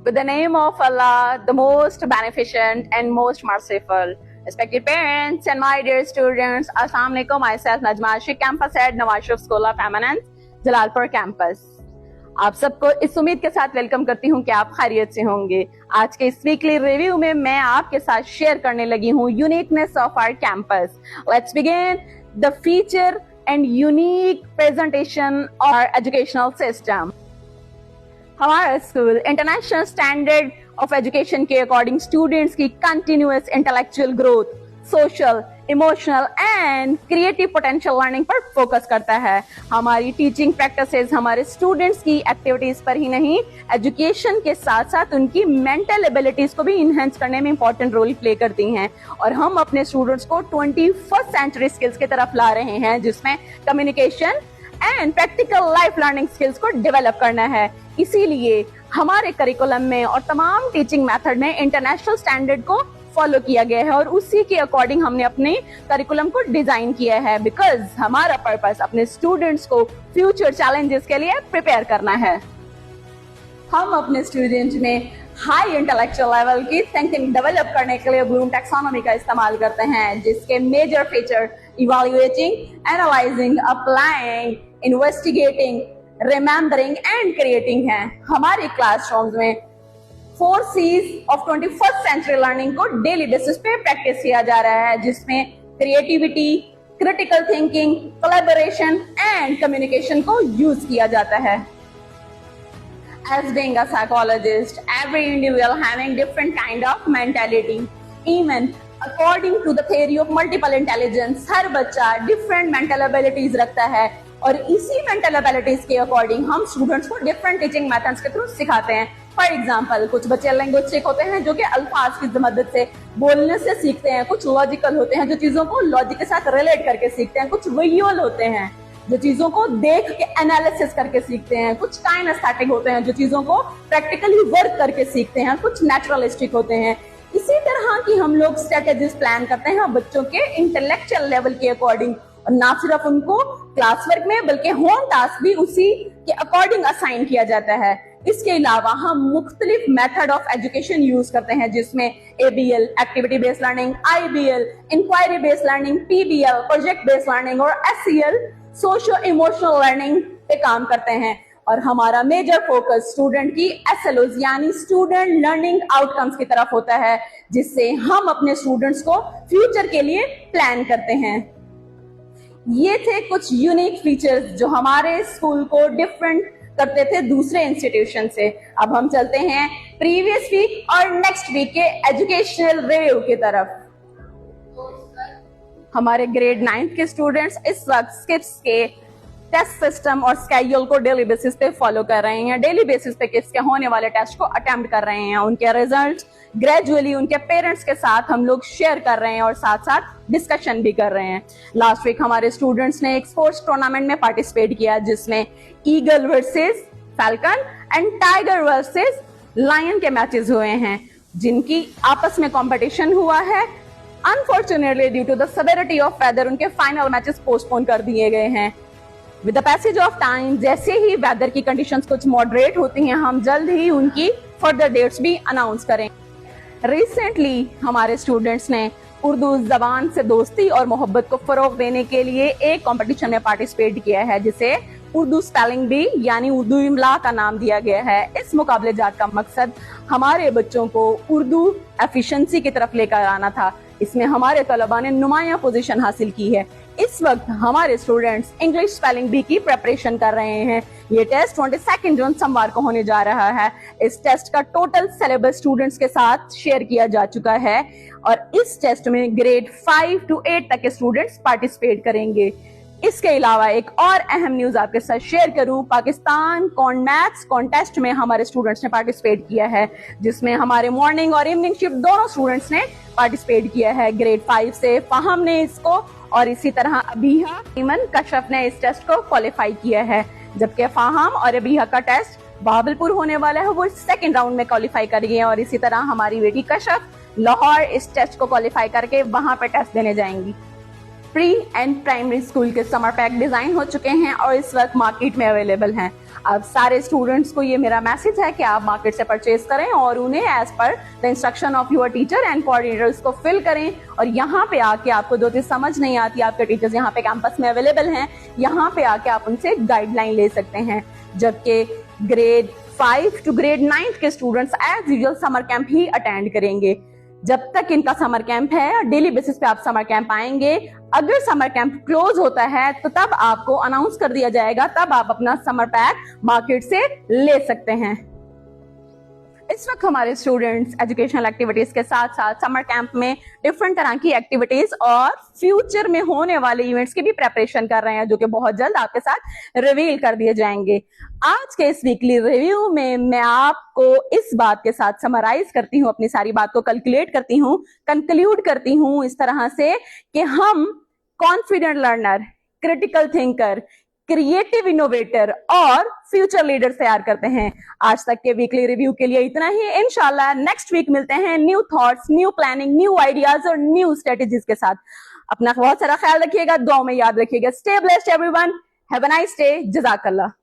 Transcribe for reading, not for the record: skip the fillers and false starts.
with the name of Allah, the most beneficent and most merciful. Respected parents and my dear students, Assalamu alaikum. Myself Najma Ashik, campus head Nawaz School of Eminence, Jalalpur campus. आप सबको इस उम्मीद के साथ welcome करती हूं कि आप खैरियत से होंगे। आज के इस वीकली रिव्यू में मैं आपके साथ शेयर करने लगी हूं uniqueness of our campus. Let's begin the feature and unique presentation और एजुकेशनल सिस्टम। हमारा school international standard of education के अकॉर्डिंग स्टूडेंट्स की continuous intellectual growth, social, emotional and creative potential learning पर फोकस करता है। हमारी टीचिंग प्रैक्टिसेस हमारे students की एक्टिविटीज पर ही नहीं, एजुकेशन के साथ साथ उनकी मेंटल एबिलिटीज को भी इनहेंस करने में इंपॉर्टेंट रोल प्ले करती हैं। और हम अपने स्टूडेंट्स को 21st सेंचुरी स्किल्स की तरफ ला रहे हैं, जिसमें communication and practical life learning skills को डेवलप करना है। इसीलिए हमारे करिकुलम में और तमाम टीचिंग मेथड में इंटरनेशनल स्टैंडर्ड को फॉलो किया गया है और उसी के अकॉर्डिंग हमने अपने करिकुलम को डिजाइन किया है, बिकॉज हमारा पर्पस अपने स्टूडेंट्स को फ्यूचर चैलेंजेस के लिए प्रिपेयर करना है। हम अपने स्टूडेंट्स में हाई इंटेलेक्चुअल लेवल की थिंकिंग डेवलप करने के लिए ब्लूम टैक्सोनॉमी का इस्तेमाल करते हैं, जिसके major feature evaluating, analysing, applying, investigating, remembering and creating हैं। हमारे क्लासरूम्स में 4 C's of 21st century learning को डेली बेसिस पे प्रैक्टिस किया जा रहा है, जिसमें creativity, critical thinking, collaboration and communication को यूज किया जाता है। As being a psychologist, every individual having different kind of mentality. Even according to the theory of multiple intelligence, हर बच्चा different mental abilities रखता है और इसी mental abilities के according हम students को different teaching methods के थ्रू सिखाते हैं। फॉर एग्जाम्पल, कुछ बच्चे लैंग्वेज सीख होते हैं जो कि अल्फाज की मदद से बोलने से सीखते हैं, कुछ लॉजिकल होते हैं जो चीजों को लॉजिक के साथ रिलेट करके सीखते हैं, कुछ विजुअल होते हैं जो चीजों को देख के एनालिसिस करके सीखते हैं, कुछ काइनेस्थेटिक होते हैं जो चीजों को प्रैक्टिकली वर्क करके सीखते हैं, कुछ नेचुरलिस्टिक होते हैं। इसी तरह की हम लोग स्ट्रेटेजीज प्लान करते हैं बच्चों के इंटेलेक्चुअल लेवल के अकॉर्डिंग, और ना सिर्फ उनको क्लास वर्क में बल्कि होम टास्क भी उसी के अकॉर्डिंग असाइन किया जाता है। इसके अलावा हम मुख्तलिफ मेथड ऑफ एजुकेशन यूज करते हैं, जिसमें ABL activity based learning, IBL inquiry based learning, PBL project based learning और SEL सोशो इमोशनल लर्निंग पे काम करते हैं। और हमारा मेजर फोकस स्टूडेंट की SLOs यानी स्टूडेंट लर्निंग आउटकम्स की तरफ होता है, जिससे हम अपने स्टूडेंट्स को फ्यूचर के लिए प्लान करते हैं। ये थे कुछ यूनिक फीचर्स जो हमारे स्कूल को डिफरेंट करते थे दूसरे इंस्टीट्यूशन से। अब हम चलते हैं प्रीवियस वीक और नेक्स्ट वीक के एजुकेशनल रिव्यू की तरफ। हमारे ग्रेड 9th के स्टूडेंट्स इस वक्त स्किप्स के टेस्ट सिस्टम और स्केड्यूल को डेली बेसिस पे फॉलो कर रहे हैं। डेली बेसिस पे किड्स के होने वाले टेस्ट को अटेम्प्ट कर रहे हैं। उनके रिजल्ट ग्रेजुअली उनके पेरेंट्स के साथ हम लोग शेयर कर रहे हैं और साथ साथ डिस्कशन भी कर रहे हैं। लास्ट वीक हमारे स्टूडेंट्स ने एक स्पोर्ट्स टूर्नामेंट में पार्टिसिपेट किया, जिसमें eagle versus falcon and tiger versus lion के मैचेस हुए हैं, जिनकी आपस में कंपटीशन हुआ है। Unfortunately due to the severity of weather उनके फाइनल मैचेस पोस्टपोन कर दिए गए हैं। With the passage of time, जैसे ही वेदर की कंडीशंस कुछ मॉडरेट होती हैं, हम जल्द ही उनकी फर्दर डेट्स भी अनाउंस करें। रिसेंटली हमारे स्टूडेंट्स ने उर्दू जबान से दोस्ती और मोहब्बत को फरोग देने के लिए एक कंपटीशन में पार्टिसिपेट किया है, जिसे उर्दू स्पेलिंग बी यानी उर्दू इमला का नाम दिया गया है। इस मुकाबले जात का मकसद हमारे बच्चों को उर्दू एफिशिएंसी की तरफ लेकर आना था। इसमें हमारे तलबा ने नुमाया पोजीशन हासिल की है। इस वक्त हमारे स्टूडेंट्स इंग्लिश स्पेलिंग बी की प्रिपरेशन कर रहे हैं। ये टेस्ट 22 जून सोमवार को होने जा रहा है। इस टेस्ट का टोटल सिलेबस स्टूडेंट्स के साथ शेयर किया जा चुका है और इस टेस्ट में ग्रेड 5 to 8 तक के स्टूडेंट्स पार्टिसिपेट करेंगे। इसके अलावा एक और अहम न्यूज आपके साथ शेयर करूं, पाकिस्तान मैथ्स कॉन्टेस्ट में हमारे स्टूडेंट्स ने पार्टिसिपेट किया है, जिसमें हमारे मॉर्निंग और इवनिंग शिफ्ट दोनों स्टूडेंट्स ने पार्टिसिपेट किया है। ग्रेड 5 से फहम ने इसको और इसी तरह अबीहा, ईमन, कशफ ने इस टेस्ट को क्वालिफाई किया है, जबकि फहम और अबीहा का टेस्ट बहावलपुर होने वाला है, वो सेकेंड राउंड में क्वालिफाई कर गए हैं। और इसी तरह हमारी बेटी कशफ लाहौर इस टेस्ट को क्वालिफाई करके वहां पे टेस्ट देने जाएंगी। प्री एंड प्राइमरी स्कूल के समर पैक डिजाइन हो चुके हैं और इस वक्त मार्केट में अवेलेबल हैं। अब सारे स्टूडेंट्स को ये मेरा मैसेज है कि आप मार्केट से परचेज करें और उन्हें as per the instruction of your teacher and coordinators को फिल करें। और यहाँ पे आके आपको जो चीज समझ नहीं आती, आपके टीचर्स यहाँ पे कैंपस में अवेलेबल हैं, यहाँ पे आके आप उनसे गाइडलाइन ले सकते हैं। जबकि ग्रेड 5 टू ग्रेड 9 के students as usual summer camp ही अटेंड करेंगे। जब तक इनका समर कैंप है, डेली बेसिस पे आप समर कैंप आएंगे। अगर समर कैंप क्लोज होता है तो तब आपको अनाउंस कर दिया जाएगा, तब आप अपना समर पैक मार्केट से ले सकते हैं। इस वक्त हमारे स्टूडेंट्स एजुकेशनल एक्टिविटीज के साथ साथ समर कैंप में डिफरेंट तरह की एक्टिविटीज और फ्यूचर में होने वाले इवेंट्स की भी प्रेपरेशन कर रहे हैं, जो कि बहुत जल्द आपके साथ रिवील कर दिए जाएंगे। आज के इस वीकली रिव्यू में मैं आपको इस बात के साथ समराइज करती हूँ, अपनी सारी बात को कैलकुलेट करती हूँ, कंक्लूड करती हूँ इस तरह से कि हम confident learner, critical thinker, creative innovator और फ्यूचर लीडर तैयार करते हैं। आज तक के वीकली रिव्यू के लिए इतना ही। इंशाल्लाह नेक्स्ट वीक मिलते हैं new thoughts, new planning, new ideas और न्यू स्ट्रेटेजीज के साथ। अपना बहुत सारा ख्याल रखिएगा, दुआ में याद रखिएगा। Stay blessed everyone, have a nice day, जज़ाकल्लाह।